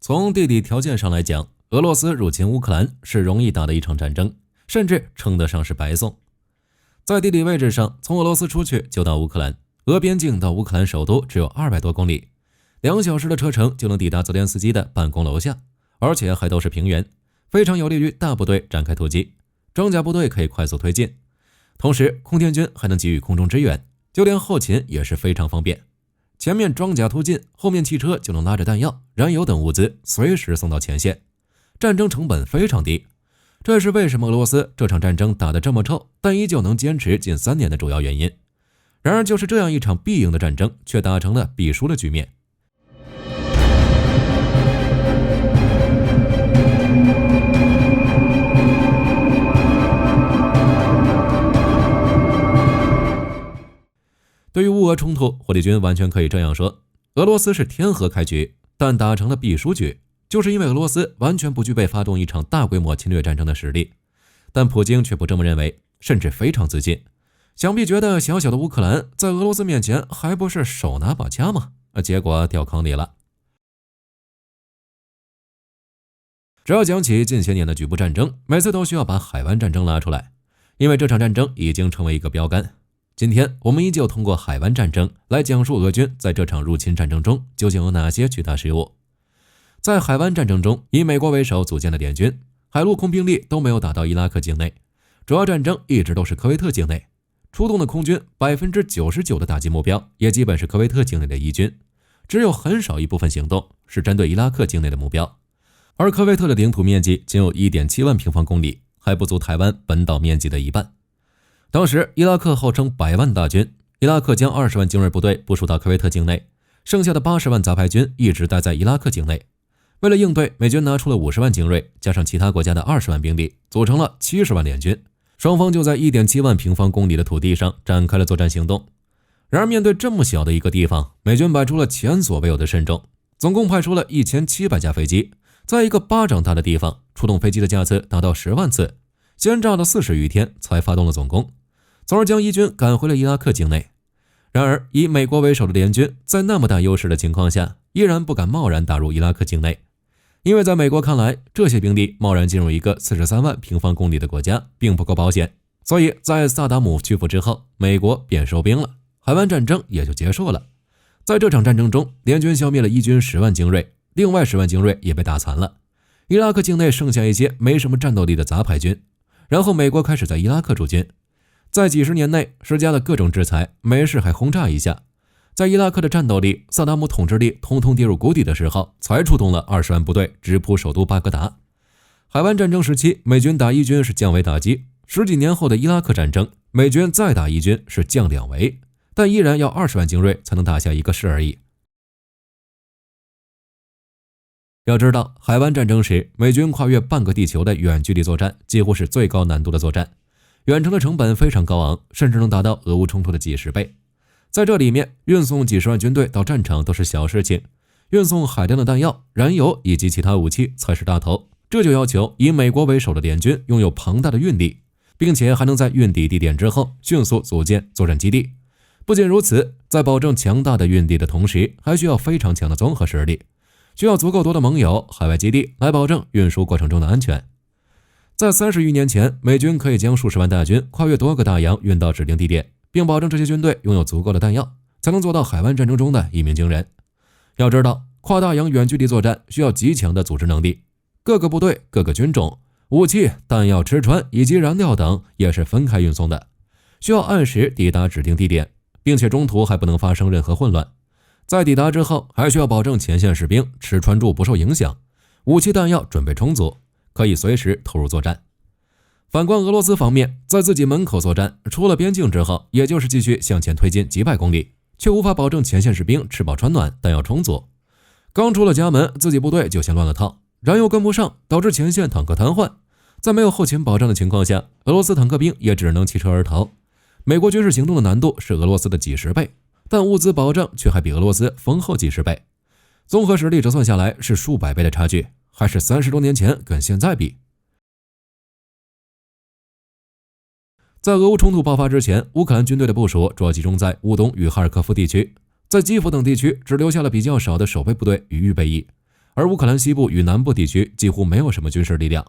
从地理条件上来讲，俄罗斯入侵乌克兰是容易打的一场战争，甚至称得上是白送。在地理位置上，从俄罗斯出去就到乌克兰，俄边境到乌克兰首都只有200多公里，2小时的车程就能抵达泽连斯基的办公楼下，而且还都是平原，非常有利于大部队展开突击，装甲部队可以快速推进，同时空天军还能给予空中支援，就连后勤也是非常方便。前面装甲突进，后面汽车就能拉着弹药、燃油等物资随时送到前线，战争成本非常低。这是为什么俄罗斯这场战争打得这么臭，但依旧能坚持近3年的主要原因。然而就是这样一场必赢的战争，却打成了必输的局面。对于乌俄冲突，火力军完全可以这样说，俄罗斯是天河开局，但打成了必输局，就是因为俄罗斯完全不具备发动一场大规模侵略战争的实力。但普京却不这么认为，甚至非常自信，想必觉得小小的乌克兰在俄罗斯面前还不是手拿把掐吗？结果掉坑里了。只要讲起近些年的局部战争，每次都需要把海湾战争拉出来，因为这场战争已经成为一个标杆。今天我们依旧通过海湾战争来讲述俄军在这场入侵战争中究竟有哪些巨大失误。在海湾战争中，以美国为首组建的联军，海陆空兵力都没有打到伊拉克境内，主要战争一直都是科威特境内，出动的空军 99% 的打击目标也基本是科威特境内的伊军，只有很少一部分行动是针对伊拉克境内的目标。而科威特的领土面积仅有 1.7 万平方公里，还不足台湾本岛面积的一半。当时伊拉克号称100万大军，伊拉克将20万精锐部队部署到科威特境内，剩下的80万杂牌军一直待在伊拉克境内。为了应对，美军拿出了50万精锐，加上其他国家的20万兵力，组成了70万联军。双方就在 1.7 万平方公里的土地上展开了作战行动。然而面对这么小的一个地方，美军摆出了前所未有的慎重，总共派出了1700架飞机，在一个巴掌大的地方出动飞机的架次达到10万次，先炸了40余天才发动了总攻，从而将伊军赶回了伊拉克境内。然而以美国为首的联军在那么大优势的情况下，依然不敢贸然打入伊拉克境内，因为在美国看来，这些兵力贸然进入一个43万平方公里的国家并不够保险，所以在萨达姆屈服之后，美国便收兵了，海湾战争也就结束了。在这场战争中，联军消灭了伊军10万精锐，另外10万精锐也被打残了，伊拉克境内剩下一些没什么战斗力的杂牌军。然后美国开始在伊拉克驻军，在几十年内施加了各种制裁，没事还轰炸一下。在伊拉克的战斗力、萨达姆统治力通通跌入谷底的时候，才出动了20万部队直扑首都巴格达。海湾战争时期，美军打伊军是降维打击，10几年后的伊拉克战争，美军再打伊军是降2维，但依然要20万精锐才能打下一个市而已。要知道，海湾战争时，美军跨越半个地球的远距离作战几乎是最高难度的作战，远程的成本非常高昂，甚至能达到俄乌冲突的几十倍。在这里面，运送几十万军队到战场都是小事情，运送海量的弹药、燃油以及其他武器才是大头。这就要求以美国为首的联军拥有庞大的运力，并且还能在运抵地点之后迅速组建作战基地。不仅如此，在保证强大的运力的同时，还需要非常强的综合实力，需要足够多的盟友、海外基地来保证运输过程中的安全。在30余年前，美军可以将数十万大军跨越多个大洋运到指定地点，并保证这些军队拥有足够的弹药，才能做到海湾战争中的一鸣惊人。要知道，跨大洋远距离作战需要极强的组织能力，各个部队、各个军种、武器、弹药、吃穿以及燃料等也是分开运送的，需要按时抵达指定地点，并且中途还不能发生任何混乱。在抵达之后，还需要保证前线士兵吃穿住不受影响，武器弹药准备充足，可以随时投入作战。反观俄罗斯方面，在自己门口作战，出了边境之后，也就是继续向前推进几百公里，却无法保证前线士兵吃饱穿暖，弹药充足。刚出了家门，自己部队就先乱了套，燃油跟不上，导致前线坦克瘫痪。在没有后勤保障的情况下，俄罗斯坦克兵也只能弃车而逃。美国军事行动的难度是俄罗斯的几十倍，但物资保障却还比俄罗斯丰厚几十倍。综合实力折算下来是数百倍的差距，还是30多年前跟现在比。在俄乌冲突爆发之前，乌克兰军队的部署主要集中在乌东与哈尔科夫地区，在基辅等地区只留下了比较少的守备部队与预备役，而乌克兰西部与南部地区几乎没有什么军事力量。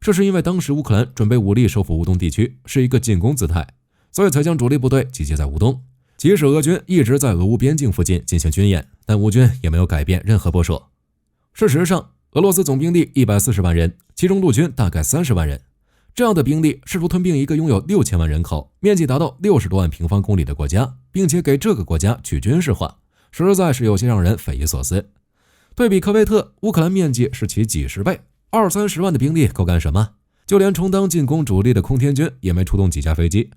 这是因为当时乌克兰准备武力收复乌东地区，是一个进攻姿态，所以才将主力部队集结在乌东。即使俄军一直在俄乌边境附近进行军演，但乌军也没有改变任何部署。事实上，俄罗斯总兵力140万人，其中陆军大概30万人。这样的兵力试图吞并一个拥有6000万人口、面积达到60多万平方公里的国家，并且给这个国家去军事化，实在是有些让人匪夷所思。对比科威特，乌克兰面积是其几十倍，20-30万的兵力够干什么？就连充当进攻主力的空天军也没出动几架飞机。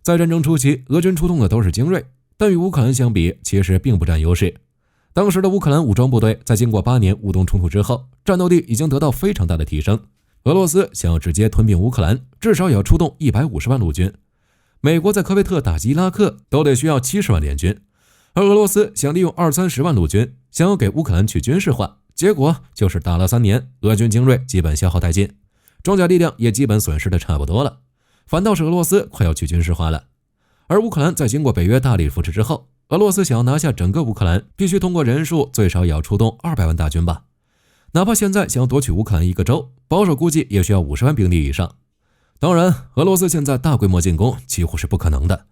在战争初期，俄军出动的都是精锐，但与乌克兰相比，其实并不占优势。当时的乌克兰武装部队在经过8年乌东冲突之后，战斗力已经得到非常大的提升。俄罗斯想要直接吞并乌克兰，至少也要出动150万陆军。美国在科威特打击伊拉克都得需要70万联军，而俄罗斯想利用20-30万陆军，想要给乌克兰去军事化，结果就是打了3年，俄军精锐基本消耗殆尽，装甲力量也基本损失的差不多了，反倒是俄罗斯快要去军事化了。而乌克兰在经过北约大力扶持之后，俄罗斯想要拿下整个乌克兰，必须通过人数最少也要出动200万大军吧。哪怕现在想要夺取乌克兰一个州，保守估计也需要50万兵力以上。当然，俄罗斯现在大规模进攻几乎是不可能的，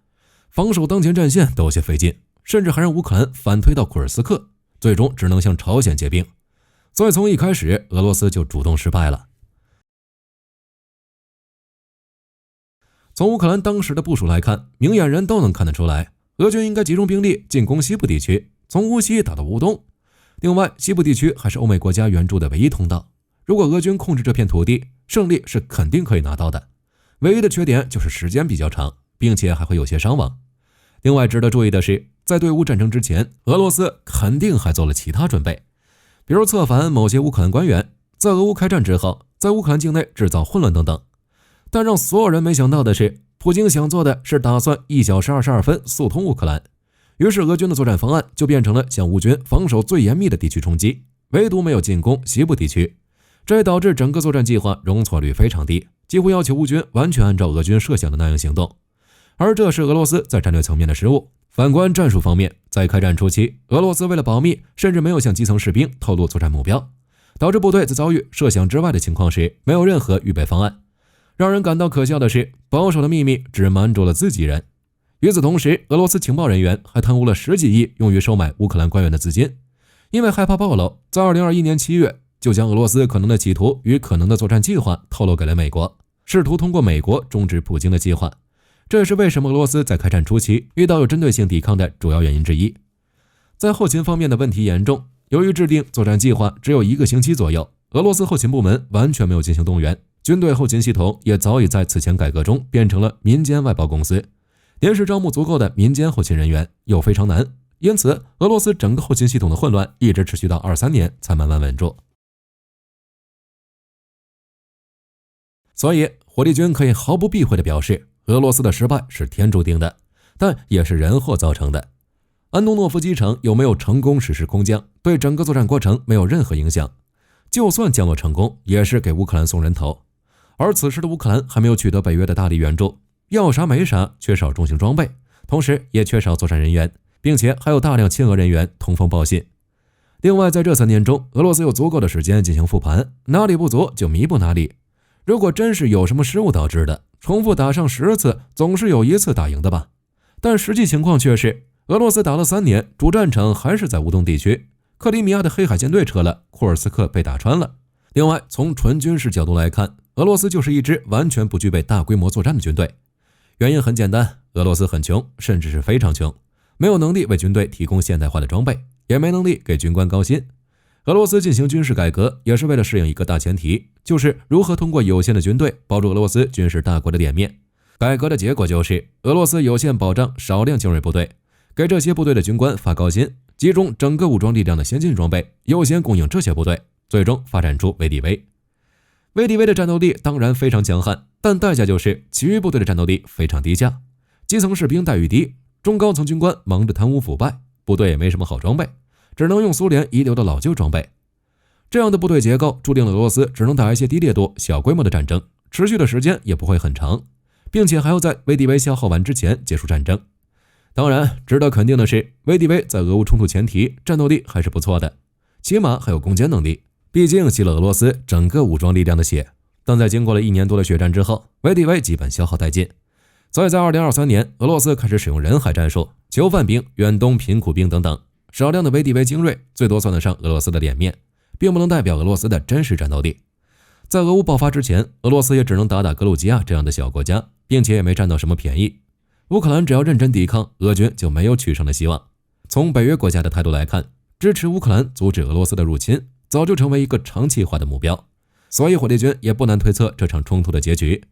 防守当前战线都有些费劲，甚至还让乌克兰反推到库尔斯克，最终只能向朝鲜结兵。所以从一开始，俄罗斯就主动失败了。从乌克兰当时的部署来看，明眼人都能看得出来，俄军应该集中兵力进攻西部地区，从乌西打到乌东。另外，西部地区还是欧美国家援助的唯一通道，如果俄军控制这片土地，胜利是肯定可以拿到的。唯一的缺点就是时间比较长，并且还会有些伤亡。另外值得注意的是，在对乌战争之前，俄罗斯肯定还做了其他准备，比如策反某些乌克兰官员，在俄乌开战之后，在乌克兰境内制造混乱等等。但让所有人没想到的是，普京想做的是打算1小时22分速通乌克兰，于是俄军的作战方案就变成了向乌军防守最严密的地区冲击，唯独没有进攻西部地区。这也导致整个作战计划容错率非常低，几乎要求乌军完全按照俄军设想的那样行动。而这是俄罗斯在战略层面的失误。反观战术方面，在开战初期，俄罗斯为了保密，甚至没有向基层士兵透露作战目标，导致部队在遭遇设想之外的情况时，没有任何预备方案。让人感到可笑的是，保守的秘密只瞒住了自己人。与此同时，俄罗斯情报人员还贪污了10几亿用于收买乌克兰官员的资金，因为害怕暴露，在2021年7月就将俄罗斯可能的企图与可能的作战计划透露给了美国，试图通过美国终止普京的计划。这也是为什么俄罗斯在开战初期遇到有针对性抵抗的主要原因之一。在后勤方面的问题严重，由于制定作战计划只有1个星期左右，俄罗斯后勤部门完全没有进行动员，军队后勤系统也早已在此前改革中变成了民间外包公司，临时招募足够的民间后勤人员又非常难，因此俄罗斯整个后勤系统的混乱一直持续到23年才慢慢稳住。所以火力军可以毫不避讳地表示，俄罗斯的失败是天注定的，但也是人祸造成的。安东诺夫机场有没有成功实施空降，对整个作战过程没有任何影响，就算降落成功，也是给乌克兰送人头。而此时的乌克兰还没有取得北约的大力援助，要啥没啥，缺少重型装备，同时也缺少作战人员，并且还有大量亲俄人员通风报信。另外，在这3年中，俄罗斯有足够的时间进行复盘，哪里不足就弥补哪里。如果真是有什么失误导致的，重复打上10次，总是有1次打赢的吧？但实际情况却是，俄罗斯打了3年，主战场还是在乌东地区，克里米亚的黑海舰队撤了，库尔斯克被打穿了。另外，从纯军事角度来看，俄罗斯就是一支完全不具备大规模作战的军队。原因很简单，俄罗斯很穷，甚至是非常穷，没有能力为军队提供现代化的装备，也没能力给军官高薪。俄罗斯进行军事改革也是为了适应一个大前提，就是如何通过有限的军队保住俄罗斯军事大国的脸面。改革的结果就是俄罗斯有限保障少量精锐部队，给这些部队的军官发高薪，集中整个武装力量的先进装备，优先供应这些部队，最终发展出 VDV。 VDV 的战斗力当然非常强悍，但代价就是其余部队的战斗力非常低下，基层士兵待遇低，中高层军官忙着贪污腐败，部队也没什么好装备，只能用苏联遗留的老旧装备。这样的部队结构注定了俄罗斯只能打一些低烈度、小规模的战争，持续的时间也不会很长，并且还要在 VDV 消耗完之前结束战争。当然，值得肯定的是 ，VDV 在俄乌冲突前提战斗力还是不错的，起码还有攻坚能力，毕竟吸了俄罗斯整个武装力量的血。但在经过了1年多的血战之后，维迪维基本消耗殆尽。所以在2023年，俄罗斯开始使用人海战术、囚犯兵、远东贫苦兵等等，少量的维迪维精锐最多算得上俄罗斯的脸面，并不能代表俄罗斯的真实战斗力。在俄乌爆发之前，俄罗斯也只能打打格鲁吉亚这样的小国家，并且也没占到什么便宜。乌克兰只要认真抵抗，俄军就没有取胜的希望。从北约国家的态度来看，支持乌克兰阻止俄罗斯的入侵，早就成为一个长期化的目标。所以火力军也不难推测这场冲突的结局。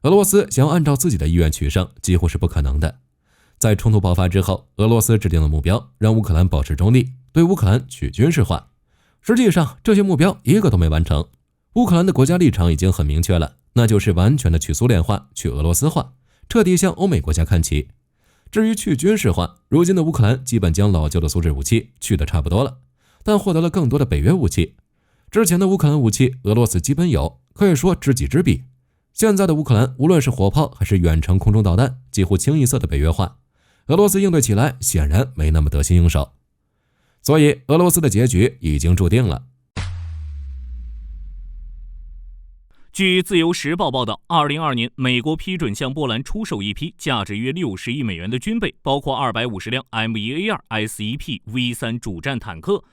俄罗斯想要按照自己的意愿取胜，几乎是不可能的。在冲突爆发之后，俄罗斯制定了目标，让乌克兰保持中立，对乌克兰去军事化。实际上，这些目标一个都没完成。乌克兰的国家立场已经很明确了，那就是完全的去苏联化、去俄罗斯化，彻底向欧美国家看齐。至于去军事化，如今的乌克兰基本将老旧的苏制武器去得差不多了，但获得了更多的北约武器。之前的乌克兰武器，俄罗斯基本有，可以说知己知彼。现在的乌克兰，无论是火炮还是远程空中导弹，几乎清一色的北约化。俄罗斯应对起来显然没那么得心应手，所以俄罗斯的结局已经注定了。据《自由时报》报道，2022年，美国批准向波兰出售一批价值约60亿美元的军备，包括250辆 M1A2 SEP V3 主战坦克、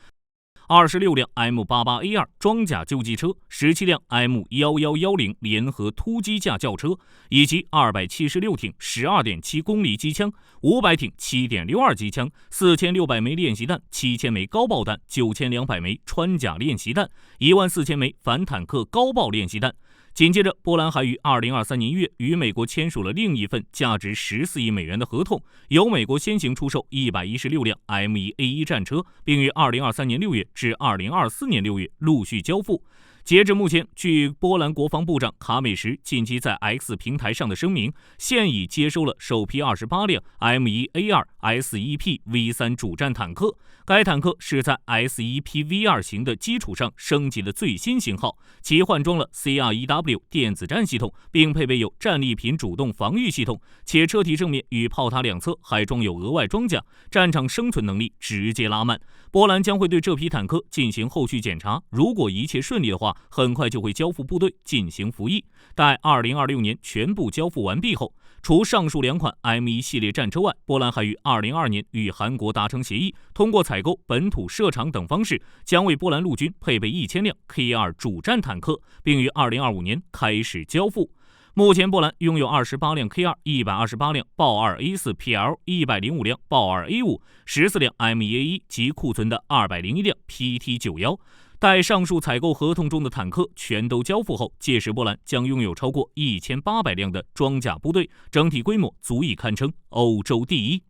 26辆 M88A2 装甲救济车、17辆 M1110 联合突击架轿车，以及276挺 12.7 公里机枪、500挺 7.62 机枪、4600枚练习弹、7000枚高爆弹、9200枚穿甲练习弹、14000枚反坦克高爆练习弹。紧接着，波兰还于2023年1月与美国签署了另一份价值14亿美元的合同，由美国先行出售116辆 M1A1 战车，并于2023年6月至2024年6月陆续交付。截至目前，据波兰国防部长卡美什近期在 X 平台上的声明，现已接收了首批28辆 M1A2 SEP V3 主战坦克。该坦克是在 SEP V2 型的基础上升级的最新型号，其换装了 CREW 电子战系统，并配备有战利品主动防御系统，且车体正面与炮塔两侧还装有额外装甲，战场生存能力直接拉慢。波兰将会对这批坦克进行后续检查，如果一切顺利的话，很快就会交付部队进行服役。待2026年全部交付完毕后，除上述2款 M1 系列战车外，波兰还于2022年与韩国达成协议，通过采购本土设厂等方式，将为波兰陆军配备1000辆 K2 主战坦克，并于2025年开始交付。目前，波兰拥有28辆 K2、128辆豹2 A4 PL、105辆豹2 A5、14辆 M1A1 及库存的201辆 PT91。待上述采购合同中的坦克全都交付后，届时波兰将拥有超过1800辆的装甲部队，整体规模足以堪称欧洲第一。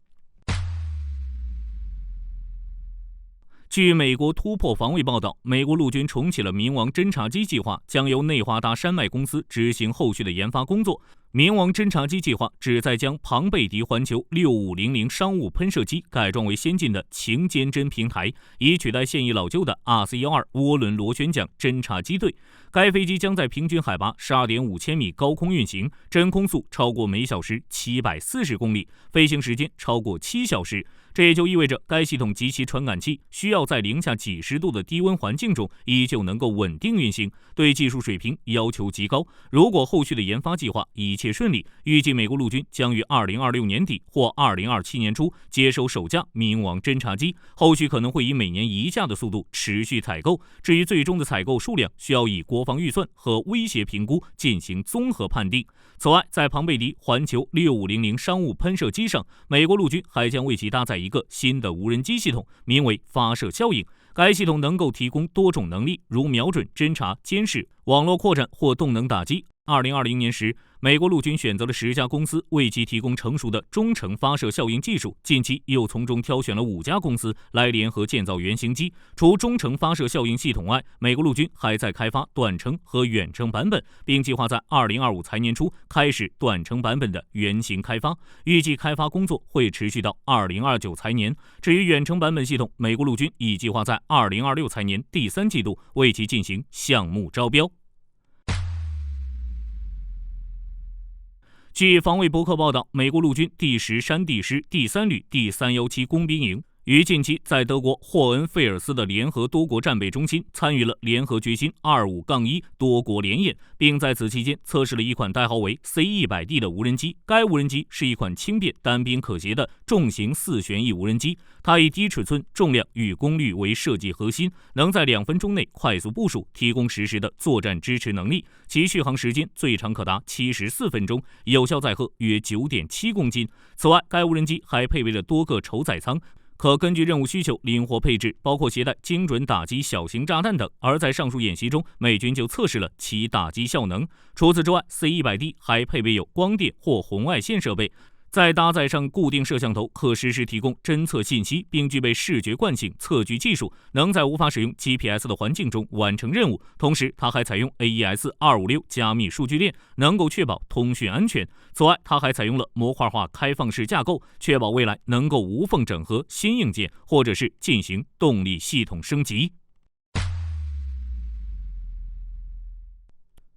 据美国突破防卫报道，美国陆军重启了冥王侦察机计划，将由内华达山脉公司执行后续的研发工作。冥王侦察机计划旨在将庞贝迪环球6500商务喷射机改装为先进的擎肩侦平台，以取代现役老旧的 RC-12 涡轮螺旋桨侦察机队。该飞机将在平均海拔 12.5千米高空运行，真空速超过每小时740公里，飞行时间超过7小时。这也就意味着该系统及其传感器需要在零下几十度的低温环境中依旧能够稳定运行，对技术水平要求极高。如果后续的研发计划一切顺利，预计美国陆军将于2026年底或2027年初接收首架冥王侦察机，后续可能会以每年1架的速度持续采购。至于最终的采购数量，需要以国防预算和威胁评估进行综合判定。此外，在庞贝迪环球6500商务喷射机上，美国陆军还将为其搭载一个新的无人机系统，名为发射效应。该系统能够提供多种能力，如瞄准、侦察、监视、网络扩展或动能打击。2020年时，美国陆军选择了10家公司为其提供成熟的中程发射效应技术，近期又从中挑选了5家公司来联合建造原型机。除中程发射效应系统外，美国陆军还在开发短程和远程版本，并计划在2025财年初开始短程版本的原型开发，预计开发工作会持续到2029财年。至于远程版本系统，美国陆军已计划在2026财年第3季度为其进行项目招标。据防卫博客报道，美国陆军第10山地师第3旅第317工兵营于近期在德国霍恩费尔斯的联合多国战备中心参与了联合决心25-1多国联演，并在此期间测试了一款代号为 C100D 的无人机。该无人机是一款轻便、单边可携的重型4旋翼无人机，它以低尺寸、重量与功率为设计核心，能在2分钟内快速部署，提供实时的作战支持能力。其续航时间最长可达74分钟，有效载荷约9.7公斤。此外，该无人机还配备了多个筹载舱，可根据任务需求灵活配置，包括携带精准打击小型炸弹等。而在上述演习中，美军就测试了其打击效能。除此之外， C100D 还配备有光电或红外线设备，再搭载上固定摄像头，可实时提供侦测信息，并具备视觉惯性测距技术，能在无法使用 GPS 的环境中完成任务。同时，它还采用 AES-256 加密数据链，能够确保通讯安全。此外，它还采用了模块化开放式架构，确保未来能够无缝整合新硬件，或者是进行动力系统升级。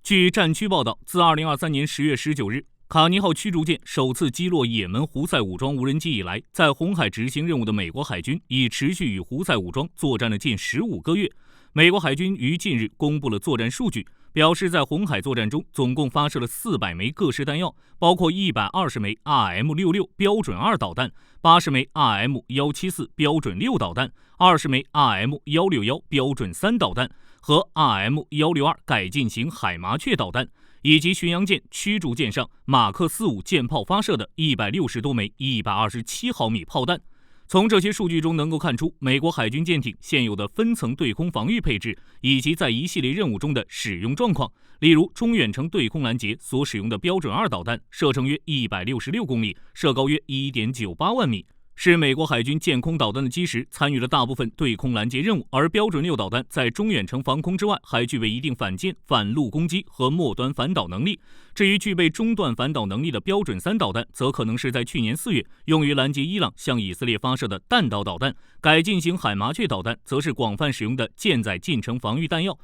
据战区报道，自2023年10月19日卡尼号驱逐舰首次击落也门胡塞武装无人机以来，在红海执行任务的美国海军已持续与胡塞武装作战了近15个月。美国海军于近日公布了作战数据，表示在红海作战中总共发射了400枚各式弹药，包括120枚 RM66 标准2导弹、80枚 RM174 标准6导弹、20枚 RM161 标准3导弹和 RM162 改进型海麻雀导弹，以及巡洋舰、驱逐舰上马克45舰炮发射的160多枚127毫米炮弹。从这些数据中能够看出，美国海军舰艇现有的分层对空防御配置以及在一系列任务中的使用状况。例如，中远程对空拦截所使用的标准2导弹，射程约166公里，射高约 1.98 万米，是美国海军舰空导弹的基石，参与了大部分对空拦截任务。而标准6导弹在中远程防空之外，还具备一定反舰、反陆攻击和末端反导能力。至于具备中段反导能力的标准3导弹，则可能是在去年4月用于拦截伊朗向以色列发射的弹道导弹。改进型海麻雀导弹则是广泛使用的舰载近程防御弹药，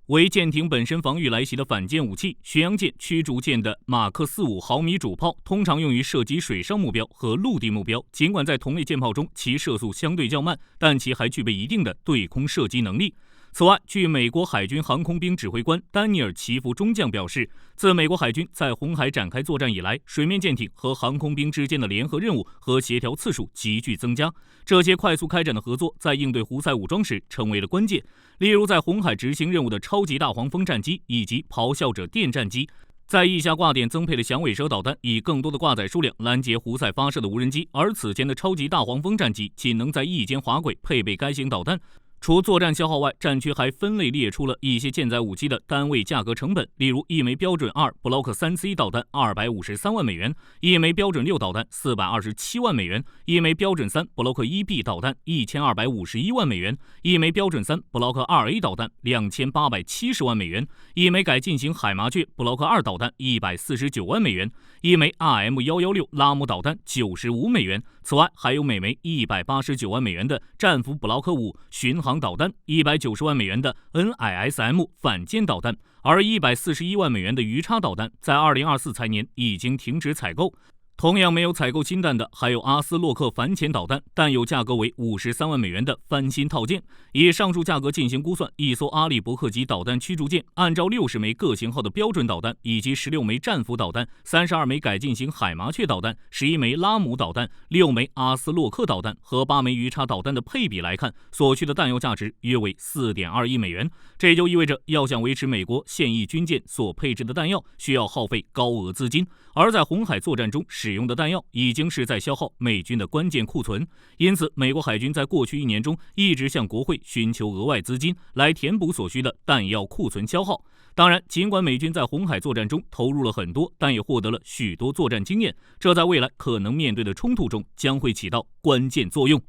为舰艇本身防御来袭的反舰武器。巡洋舰、驱逐舰的马克45毫米主炮通常用于射击水上目标和陆地目标，尽管在同类舰炮中其射速相对较慢，但其还具备一定的对空射击能力。此外，据美国海军航空兵指挥官丹尼尔·奇福中将表示，自美国海军在红海展开作战以来，水面舰艇和航空兵之间的联合任务和协调次数急剧增加。这些快速开展的合作在应对胡塞武装时成为了关键。例如，在红海执行任务的超级大黄蜂战机以及咆哮者电战机，在翼下挂点增配了响尾蛇导弹，以更多的挂载数量拦截胡塞发射的无人机。而此前的超级大黄蜂战机仅能在翼间滑轨配备该型导弹。除作战消耗外，战区还分类列出了一些舰载武器的单位价格成本，例如一枚标准2 Block 3C 导弹253万美元，一枚标准6导弹427万美元，一枚标准3 Block 1B 导弹1251万美元，一枚标准3 Block 2A 导弹2870万美元，一枚改进型海麻雀 Block 2导弹149万美元，一枚 RM116 拉姆导弹95美元。此外，还有每枚189万美元的战斧 Block 5巡航导弹，190万美元的 NISM 反舰导弹，而141万美元的鱼叉导弹在2024财年已经停止采购。同样没有采购新弹的还有阿斯洛克反潜导弹，弹有价格为53万美元的翻新套件。以上述价格进行估算，一艘阿利伯克级导弹驱逐舰按照60枚各型号的标准导弹，以及16枚战斧导弹、32枚改进型海麻雀导弹、11枚拉姆导弹、6枚阿斯洛克导弹和8枚鱼叉导弹的配比来看，所需的弹药价值约为4.2亿美元。这就意味着要想维持美国现役军舰所配置的弹药，需要耗费高额资金，而在红海作战中使用的弹药已经是在消耗美军的关键库存。因此，美国海军在过去1年中一直向国会寻求额外资金来填补所需的弹药库存消耗。当然，尽管美军在红海作战中投入了很多，但也获得了许多作战经验，这在未来可能面对的冲突中将会起到关键作用。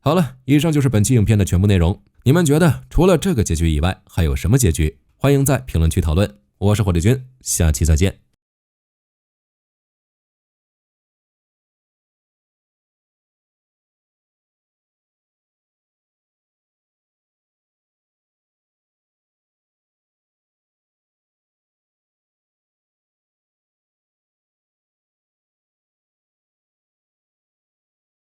好了，以上就是本期影片的全部内容。你们觉得除了这个结局以外，还有什么结局？欢迎在评论区讨论。我是火力军，下期再见。